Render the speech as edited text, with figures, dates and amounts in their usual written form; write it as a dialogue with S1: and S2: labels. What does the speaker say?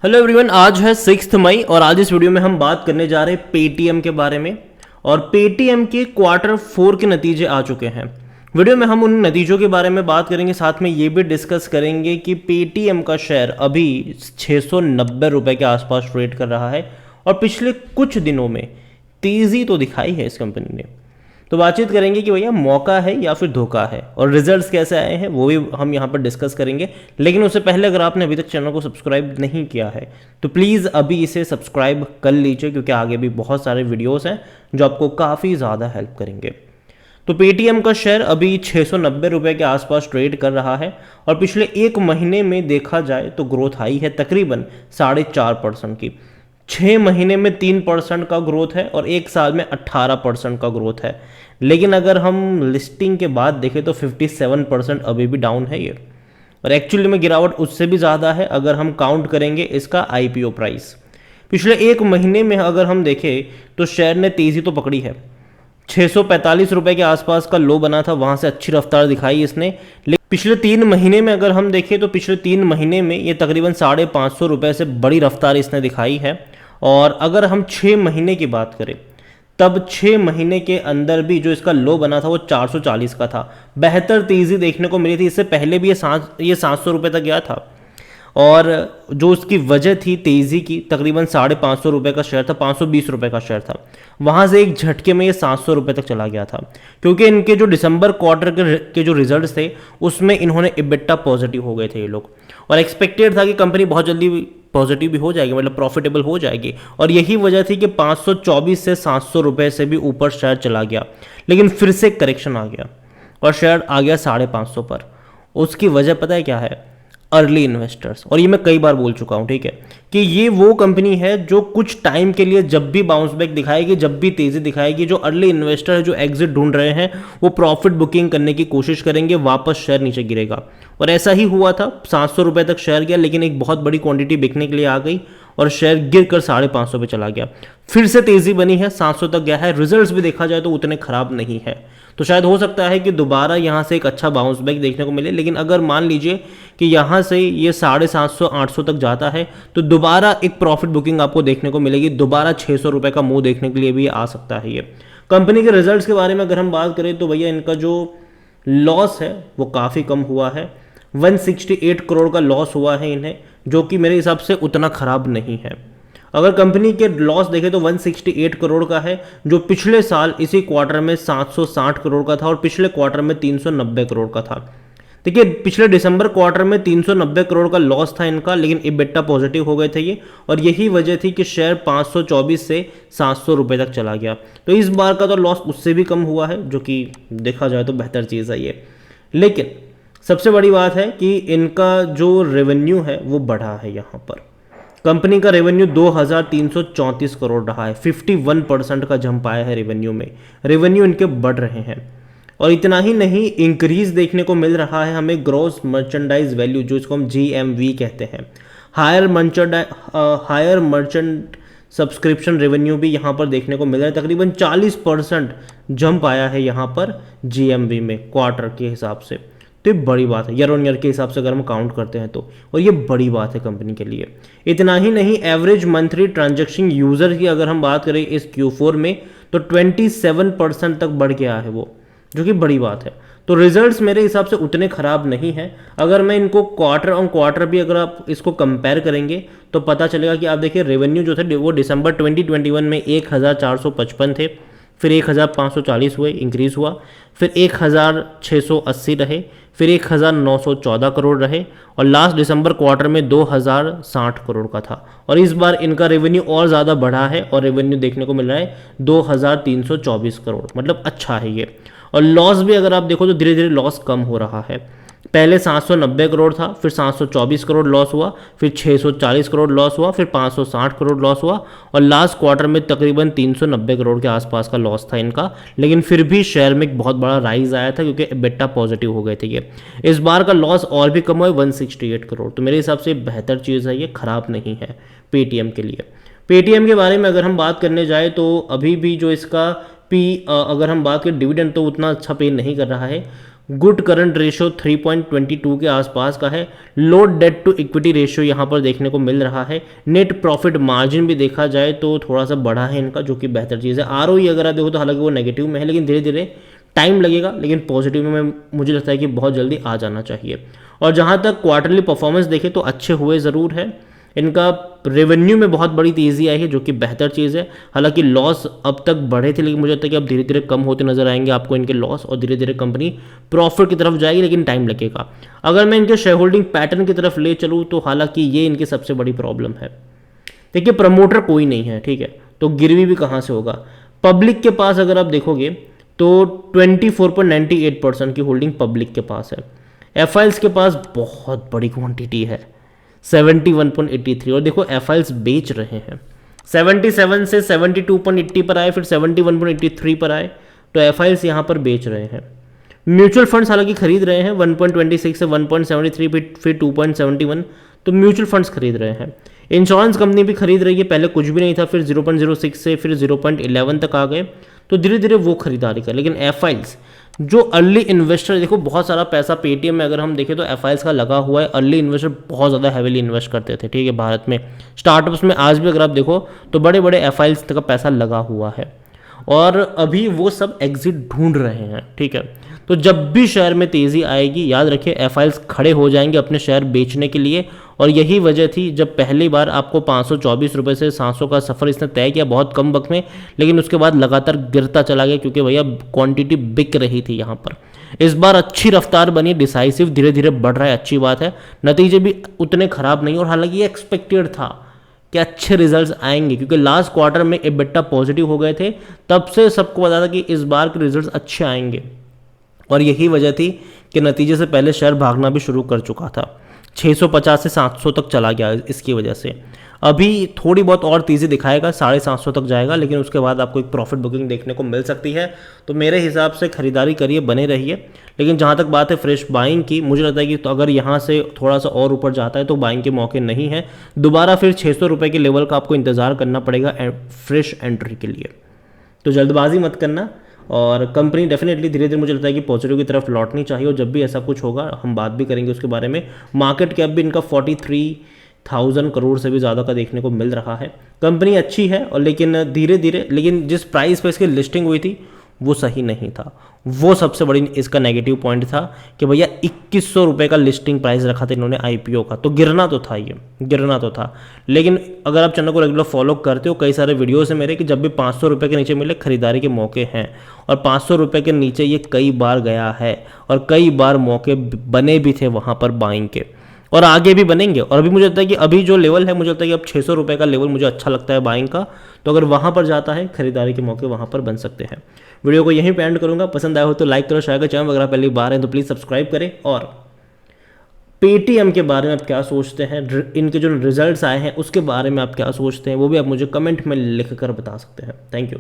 S1: Hello everyone, आज है 6 मई और आज इस वीडियो में हम बात करने जा रहे हैं पेटीएम के बारे में। और पेटीएम के क्वार्टर 4 के नतीजे आ चुके हैं। वीडियो में हम उन नतीजों के बारे में बात करेंगे, साथ में ये भी डिस्कस करेंगे कि पेटीएम का शेयर अभी 690 रुपये के आसपास ट्रेड कर रहा है और पिछले कुछ दिनों में तेज़ी तो दिखाई है इस कंपनी ने। तो बातचीत करेंगे कि भैया मौका है या फिर धोखा है, और रिजल्ट्स कैसे आए हैं वो भी हम यहाँ पर डिस्कस करेंगे। लेकिन उससे पहले अगर आपने अभी तक चैनल को सब्सक्राइब नहीं किया है तो प्लीज़ अभी इसे सब्सक्राइब कर लीजिए, क्योंकि आगे भी बहुत सारे वीडियोस हैं जो आपको काफ़ी ज़्यादा हेल्प करेंगे। तो पेटीएम का शेयर अभी 690 रुपये के आसपास ट्रेड कर रहा है और पिछले एक महीने में देखा जाए तो ग्रोथ आई है तकरीबन 4.5% की। 6 महीने में 3% का ग्रोथ है और एक साल में 18% का ग्रोथ है। लेकिन अगर हम लिस्टिंग के बाद देखें तो 57% अभी भी डाउन है ये, और एक्चुअली में गिरावट उससे भी ज़्यादा है अगर हम काउंट करेंगे इसका आईपीओ प्राइस। पिछले एक महीने में अगर हम देखें तो शेयर ने तेज़ी तो पकड़ी है। 645 रुपये के आसपास का लो बना था, वहाँ से अच्छी रफ्तार दिखाई इसने। लेकिन पिछले 3 महीने में अगर हम देखें तो पिछले 3 महीने में ये तकरीबन 550 रुपये से बड़ी रफ्तार इसने दिखाई है। और अगर हम 6 महीने की बात करें तब 6 महीने के अंदर भी जो इसका लो बना था वो 440 का था। बेहतर तेज़ी देखने को मिली थी। इससे पहले भी ये 700 रुपये तक गया था, और जो उसकी वजह थी तेज़ी की, तकरीबन 550 रुपये का शेयर था, 520 रुपये का शेयर था। वहाँ से एक झटके में ये 700 रुपये तक चला गया था, क्योंकि इनके जो दिसंबर क्वार्टर के जो रिजल्ट्स थे उसमें इन्होंने इबिट्टा पॉजिटिव हो गए थे ये लोग, और एक्सपेक्टेड था कि कंपनी बहुत जल्दी पॉजिटिव भी हो जाएगी, मतलब प्रॉफिटेबल हो जाएगी। और यही वजह थी कि 524 से 700 रुपये से भी ऊपर शेयर चला गया। लेकिन फिर से करेक्शन आ गया और शेयर आ गया 550 पर। उसकी वजह पता है क्या है? Early investors. और ये मैं कई बार बोल चुका हूँ, ठीक है, कि ये वो कंपनी है जो कुछ टाइम के लिए जब भी बाउंस बैक दिखाएगी, जब भी तेज़ी दिखाएगी, जो अर्ली इन्वेस्टर है, जो एग्जिट ढूंढ रहे हैं, वो प्रॉफिट बुकिंग करने की कोशिश करेंगे, वापस शेयर नीचे गिरेगा। और ऐसा ही हुआ था। 700 रुपये तक शेयर गया, लेकिन एक बहुत बड़ी क्वांटिटी बिकने के लिए आ गई और शेयर गिर कर 550 पे चला गया। फिर से तेज़ी बनी है, 700 तक गया है। रिजल्ट्स भी देखा जाए तो उतने खराब नहीं है, तो शायद हो सकता है कि दोबारा यहाँ से एक अच्छा बाउंस बैक देखने को मिले। लेकिन अगर मान लीजिए कि यहाँ से ये 750-800 तक जाता है तो दोबारा एक प्रॉफिट बुकिंग आपको देखने को मिलेगी। दोबारा 600 रुपये का मुंह देखने के लिए भी आ सकता है ये। कंपनी के रिजल्ट्स के बारे में अगर हम बात करें तो भैया इनका जो लॉस है वो काफ़ी कम हुआ है। 168 करोड़ का लॉस हुआ है इन्हें, जो कि मेरे हिसाब से उतना ख़राब नहीं है। अगर कंपनी के लॉस देखें तो 168 करोड़ का है, जो पिछले साल इसी क्वार्टर में 760 करोड़ का था और पिछले क्वार्टर में 390 करोड़ का था। देखिए, पिछले दिसंबर क्वार्टर में 390 करोड़ का लॉस था इनका, लेकिन इबिट्टा पॉजिटिव हो गए थे ये, और यही वजह थी कि शेयर 524 से 700 रुपये तक चला गया। तो इस बार का तो लॉस उससे भी कम हुआ है, जो कि देखा जाए तो बेहतर चीज़ है ये। लेकिन सबसे बड़ी बात है कि इनका जो रेवेन्यू है वो बढ़ा है। यहाँ पर कंपनी का रेवेन्यू 2334 करोड़ रहा है। 51% का जंप आया है रेवेन्यू में। रेवेन्यू इनके बढ़ रहे हैं, और इतना ही नहीं, इंक्रीज देखने को मिल रहा है हमें ग्रॉस मर्चेंडाइज वैल्यू, जो इसको हम GMV कहते हैं। हायर मर्चेंट सब्सक्रिप्शन रेवेन्यू भी यहाँ पर देखने को मिल रहा है। तकरीबन 40% जंप आया है यहाँ पर GMV में क्वार्टर के हिसाब से। तो ये बड़ी बात है, ईयर ऑन ईयर के हिसाब से अगर हम काउंट करते हैं तो, और ये बड़ी बात है कंपनी के लिए। इतना ही नहीं, एवरेज मंथली ट्रांजैक्शन यूज़र की अगर हम बात करें इस Q4 में तो 27% तक बढ़ गया है वो, जो कि बड़ी बात है। तो रिजल्ट्स मेरे हिसाब से उतने ख़राब नहीं हैं। अगर मैं इनको क्वार्टर ऑन क्वार्टर भी अगर आप इसको कंपेयर करेंगे तो पता चलेगा कि आप देखिए रेवेन्यू जो थे वो दिसंबर 2021 में 1455 थे, फिर 1540 हुए, इंक्रीज़ हुआ, फिर 1680 रहे, फिर 1914 करोड़ रहे, और लास्ट दिसंबर क्वार्टर में 2060 करोड़ का था। और इस बार इनका रेवेन्यू और ज़्यादा बढ़ा है और रेवेन्यू देखने को मिल रहा है 2324 करोड़, मतलब अच्छा है ये। और लॉस भी अगर आप देखो तो धीरे धीरे लॉस कम हो रहा है। पहले 790 करोड़ था, फिर 724 करोड़ लॉस हुआ, फिर 640 करोड़ लॉस हुआ, फिर 560 करोड़ लॉस हुआ, और लास्ट क्वार्टर में तकरीबन 390 करोड़ के आसपास का लॉस था इनका। लेकिन फिर भी शेयर में एक बहुत बड़ा राइज आया था, क्योंकि इबिट्टा पॉजिटिव हो गए थे ये। इस बार का लॉस और भी कम हुआ है, 168 करोड़। तो मेरे हिसाब से बेहतर चीज़ है, ये ख़राब नहीं है पेटीएम के लिए। पेटीएम के बारे में अगर हम बात करने जाए तो अभी भी जो इसका अगर हम बात करें डिविडेंड, तो उतना अच्छा पे नहीं कर रहा है। गुड करंट रेशियो 3.22 के आसपास का है। लो डेट टू इक्विटी रेशियो यहाँ पर देखने को मिल रहा है। नेट प्रॉफिट मार्जिन भी देखा जाए तो थोड़ा सा बढ़ा है इनका, जो कि बेहतर चीज़ है। आरओई अगर आप देखो तो हालांकि वो नेगेटिव में है, लेकिन धीरे धीरे टाइम लगेगा, लेकिन पॉजिटिव में मुझे लगता है कि बहुत जल्दी आ जाना चाहिए। और जहाँ तक क्वार्टरली परफॉर्मेंस देखें तो अच्छे हुए ज़रूर है। इनका रेवेन्यू में बहुत बड़ी तेज़ी आई है, जो कि बेहतर चीज़ है। हालांकि लॉस अब तक बढ़े थे, लेकिन मुझे लगता है कि अब धीरे धीरे कम होते नजर आएंगे आपको इनके लॉस, और धीरे धीरे कंपनी प्रॉफिट की तरफ जाएगी, लेकिन टाइम लगेगा। अगर मैं इनके शेयर होल्डिंग पैटर्न की तरफ ले चलूँ तो हालांकि ये इनकी सबसे बड़ी प्रॉब्लम है। देखिए, प्रमोटर कोई नहीं है, ठीक है, तो गिरवी भी कहाँ से होगा। पब्लिक के पास अगर आप देखोगे तो 24.98% की होल्डिंग पब्लिक के पास है। एफआईएल्स के पास बहुत बड़ी क्वांटिटी है, 71.83। और देखो एफआईएल्स बेच रहे हैं, 77 से 72.80 पर आए, फिर 71.83 पर आए, तो एफआईएल्स यहाँ पर बेच रहे हैं। म्यूचुअल फंड्स हालांकि खरीद रहे हैं 1.26 से 1.73, फिर 2.71, तो म्यूचुअल फंड्स खरीद रहे हैं। इंश्योरेंस कंपनी भी खरीद रही है, पहले कुछ भी नहीं था, फिर 0.06 से फिर 0.11 तक आ गए, तो धीरे धीरे वो खरीदारी कर। लेकिन एफआईएल्स जो अर्ली इन्वेस्टर, देखो बहुत सारा पैसा पेटीएम में अगर हम देखें तो एफआईएल्स का लगा हुआ है। अर्ली इन्वेस्टर बहुत ज़्यादा हैवीली इन्वेस्ट करते थे, ठीक है, भारत में स्टार्टअप्स में। आज भी अगर आप देखो तो बड़े बड़े एफआईएल्स का पैसा लगा हुआ है, और अभी वो सब एग्जिट ढूंढ रहे हैं, ठीक है। तो जब भी शेयर में तेज़ी आएगी, याद रखिए एफआईएल्स खड़े हो जाएंगे अपने शेयर बेचने के लिए। और यही वजह थी जब पहली बार आपको 524 रुपये से 700 का सफ़र इसने तय किया बहुत कम वक्त में, लेकिन उसके बाद लगातार गिरता चला गया, क्योंकि भैया क्वांटिटी बिक रही थी यहाँ पर। इस बार अच्छी रफ्तार बनी, डिसाइसिव धीरे धीरे बढ़ रहा है, अच्छी बात है। नतीजे भी उतने खराब नहीं, और हालांकि ये एक्सपेक्टेड था कि अच्छे रिजल्ट्स आएंगे, क्योंकि लास्ट क्वार्टर में EBITDA पॉजिटिव हो गए थे, तब से सबको पता था कि इस बार के रिजल्ट्स अच्छे आएंगे। और यही वजह थी कि नतीजे से पहले शेयर भागना भी शुरू कर चुका था, 650 से 700 तक चला गया इसकी वजह से। अभी थोड़ी बहुत और तेज़ी दिखाएगा, 750 तक जाएगा, लेकिन उसके बाद आपको एक प्रॉफिट बुकिंग देखने को मिल सकती है। तो मेरे हिसाब से खरीदारी करिए, बने रहिए। लेकिन जहाँ तक बात है फ्रेश बाइंग की, मुझे लगता है कि तो अगर यहाँ से थोड़ा सा और ऊपर जाता है तो बाइंग के मौके नहीं है। दोबारा फिर 600 रुपये के लेवल का आपको इंतज़ार करना पड़ेगा फ्रेश एंट्री के लिए। तो जल्दबाजी मत करना, और कंपनी डेफिनेटली धीरे धीरे मुझे लगता है कि पॉजिटिव की तरफ लौटनी चाहिए। और जब भी ऐसा कुछ होगा हम बात भी करेंगे उसके बारे में। मार्केट कैप भी इनका 43,000 करोड़ से भी ज़्यादा का देखने को मिल रहा है। कंपनी अच्छी है, और लेकिन धीरे धीरे, लेकिन जिस प्राइस पे इसकी लिस्टिंग हुई थी वो सही नहीं था। वो सबसे बड़ी इसका नेगेटिव पॉइंट था कि भैया 2100 रुपये का लिस्टिंग प्राइस रखा था इन्होंने IPO का, तो गिरना तो था, ये गिरना तो था। लेकिन अगर आप चैनल को रेगुलर फॉलो करते हो, कई सारे वीडियोस है मेरे कि जब भी 500 रुपये के नीचे मिले खरीदारी के मौके हैं, और 500 रुपये के नीचे ये कई बार गया है, और कई बार मौके बने भी थे वहाँ पर बाइंग के, और आगे भी बनेंगे। और अभी मुझे लगता है कि अभी जो लेवल है, मुझे लगता है कि अब 600 रुपये का लेवल मुझे अच्छा लगता है बाइंग का, तो अगर वहाँ पर जाता है खरीदारी के मौके वहाँ पर बन सकते हैं। वीडियो को यहीं पे एंड करूँगा, पसंद आया हो तो लाइक करो, शेयर करो, चैनल अगर पहली बार है तो प्लीज़ सब्सक्राइब करें। और पेटीएम के बारे में आप क्या सोचते हैं, इनके जो रिजल्ट्स आए हैं उसके बारे में आप क्या सोचते हैं, वो भी आप मुझे कमेंट में लिख कर बता सकते हैं। Thank you.